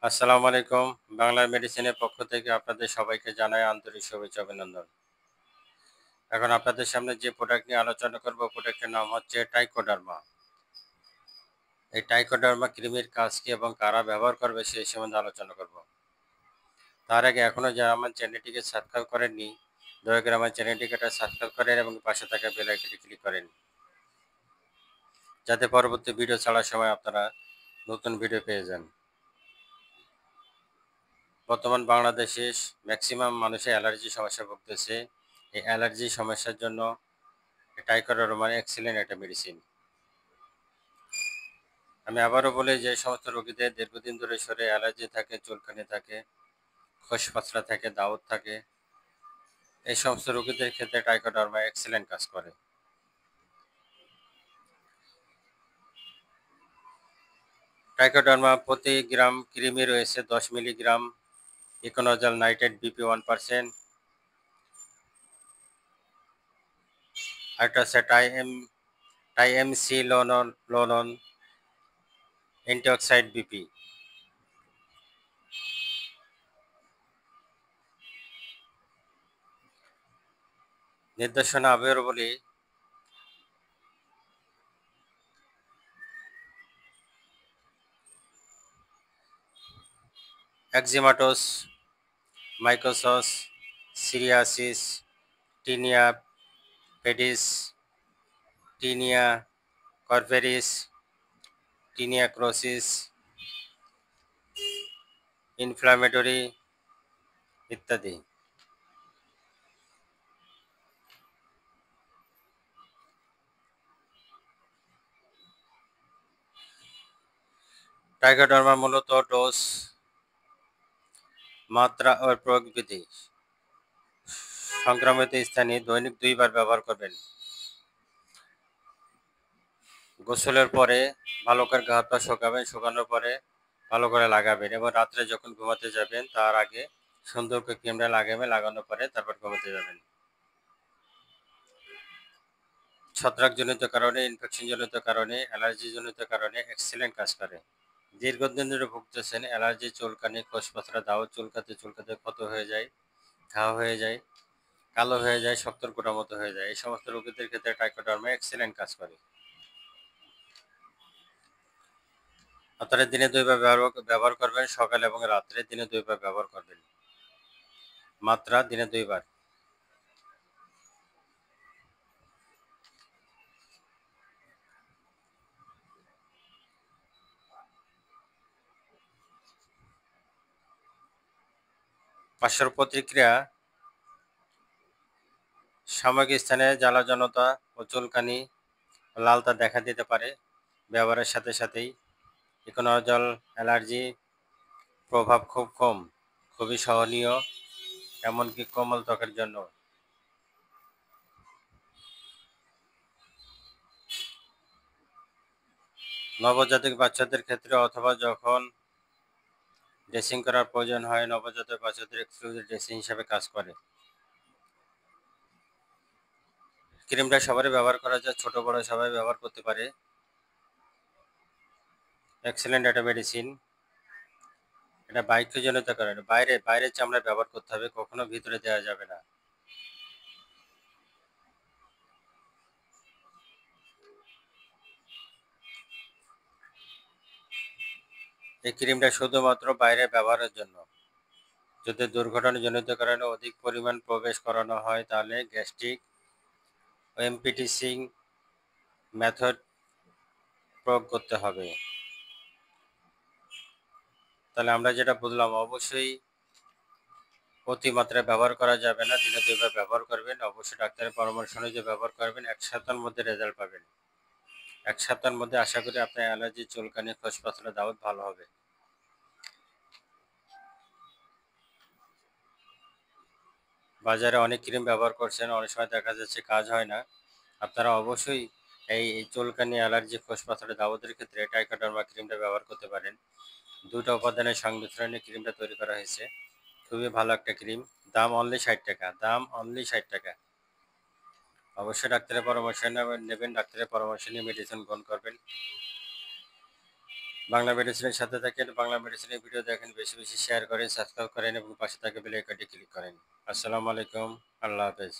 আসসালামু আলাইকুম। বাংলা মেডিসিনের পক্ষ থেকে আপনাদের সবাইকে জানাই আন্তরিক শুভেচ্ছা অভিনন্দন। এখন আপনাদের সামনে যে প্রোডাক্ট নিয়ে আলোচনা করব, প্রোডাক্টের নাম হচ্ছে টাইকোডার্মা। এই টাইকোডার্মা ক্রিমের কাজ কি এবং কারা ব্যবহার করবে সেই সম্বন্ধে আলোচনা করব। তার আগে এখনও যারা আমার চ্যানেলটিকে সাবস্ক্রাইব করেননি, দয়া করে আমার চ্যানেলটিকে সাবস্ক্রাইব করেন এবং পাশে থাকা বেল আইকনটি ক্লিক করেন, যাতে পরবর্তী ভিডিও ছাড়ার সময় আপনারা নতুন ভিডিও পেয়ে যান। বর্তমান বাংলাদেশে ম্যাক্সিমাম মানুষের অ্যালার্জি সমস্যা ভুগতেছে। এই অ্যালার্জি সমস্যার জন্য টাইকোডার্মা এক্সিলেন্ট একটা মেডিসিন। আমি আবারও বলি, যে সমস্ত রোগীদের দীর্ঘদিন ধরে শরীরে অ্যালার্জি থাকে, চুলকানি থাকে, খোসপাতলা থাকে, দাউদ থাকে, এই সমস্ত রোগীদের ক্ষেত্রে টাইকোডার্মা এক্সিলেন্ট কাজ করে। টাইকোডার্মা প্রতি গ্রাম ক্রিমে রয়েছে 10 মিলিগ্রাম ইকোনোজল নাইট্রেট বিপি 1%, আরেকটা আছে টাইএমসি লোনন অ্যান্টিঅক্সাইড বিপি। নির্দেশনা আবারও বলি, eczematous, mycosis, psoriasis, tinea pedis, tinea corporis, tinea cruris, inflammatory ইত্যাদি। টাইকোডার্মা মূলত ডোজ, মাত্রা ও প্রয়োগ বিধি। সংক্রামিত স্থানে দৈনিক 2 বার ব্যবহার করবেন। গোসলের পরে ভালো করে গা হাত পা শুকাবেন, শুকানোর পরে ভালো করে লাগাবেন এবং রাত্রে যখন ঘুমাতে যাবেন তার আগে সুন্দর করে ক্রিমটা লাগাবেন, লাগানোর পরে তারপর ঘুমাতে যাবেন। ছত্রাকজনিত কারণে, ইনফেকশনজনিত কারণে, অ্যালার্জিজনিত কারণে এক্সিলেন্ট কাজ করে। দীর্ঘদিন ধরে ভুগতেছেন অ্যালার্জি, চুলকানি, খোসপাতলা, দাও, চুলকাতে চুলকাতে ক্ষত হয়ে যায়, ঘা হয়ে যায়, কালো হয়ে যায়, শক্তর গোটার মতো হয়ে যায়, এই সমস্ত রোগীদের ক্ষেত্রে টাইকোডার্মা এক্সিলেন্ট কাজ করে। আপনারা দিনে 2 বার ব্যবহার করবেন, সকালে এবং রাত্রে দিনে 2 বার ব্যবহার করবেন। মাত্রা দিনে 2 বার। পার্শ্ব প্রতিক্রিয়া: সাময়িক স্থানে জ্বালা-জনতা ও চুলকানি, লালতা দেখা দিতে পারে। ব্যবহারের সাথে সাথেই ইকোনজল অ্যালার্জি প্রভাব খুব কম, খুবই সহনীয়, এমনকি কোমল ত্বকের জন্য। নবজাতক বাচ্চাদের ক্ষেত্রে অথবা যখন ড্রেসিং করার প্রয়োজন হয়, নবজাতক বাচ্চাদের এক্সক্লুসিভ ড্রেসিং হিসাবে কাজ করে। ক্রিমটা সবারই ব্যবহার করা যায়, ছোট বড় সবাই ব্যবহার করতে পারে। এক্সেলেন্ট একটা মেডিসিন। এটা বায়ুজনিত কারণে বাইরে বাইরে চামড়ায় ব্যবহার করতে হবে, কখনো ভিতরে দেওয়া যাবে না। এই ক্রিমটা শুধুমাত্র বাইরে ব্যবহারের জন্য। যদি দুর্ঘটনাজনিত কারণে অধিক পরিমাণ প্রবেশ করানো হয় তাহলে গ্যাস্ট্রিক ও এমপিটিসিং মেথড প্রয়োগ করতে হবে। তাহলে আমরা যেটা বুঝলাম, অবশ্যই অতিমাত্রায় ব্যবহার করা যাবে না, দিনে 2 বার ব্যবহার করবেন। অবশ্যই ডাক্তারের পরামর্শ অনুযায়ী ব্যবহার করবেন। 1 সপ্তাহের মধ্যে রেজাল্ট পাবেন। 1 সপ্তাহের মধ্যে আশা করি আপনার অ্যালার্জি, চুলকানি, খোসপাতলা, দাউদ ভালো হবে। বাজারে অনেক ক্রিম ব্যবহার করছেন, অনেক সময় দেখা যাচ্ছে কাজ হয় না। আপনারা অবশ্যই এই চুলকানি, অ্যালার্জি, খোসপাতলা, দাউদের ক্ষেত্রে টাইকোডার্মা ক্রিমটা ব্যবহার করতে পারেন। 2টা উপাদানের সংমিশ্রণে ক্রিমটা তৈরি করা হয়েছে। খুবই ভালো একটা ক্রিম। দাম অনলি 60 টাকা। দাম অনলি 60 টাকা। অবশ্যই ডাক্তারের পরামর্শ নেবেন। ডাক্তারের পরামর্শ নিয়ে মেডিসিন গ্রহণ করবেন। বাংলা মেডিসিনের সাথে থাকেন, বাংলা মেডিসিনের ভিডিও দেখেন, বেশি বেশি শেয়ার করেন, সাবস্ক্রাইব করেন এবং পাশে থাকা বেল আইকনটি ক্লিক করেন। আসসালামু আলাইকুম, আল্লাহ হাফেজ।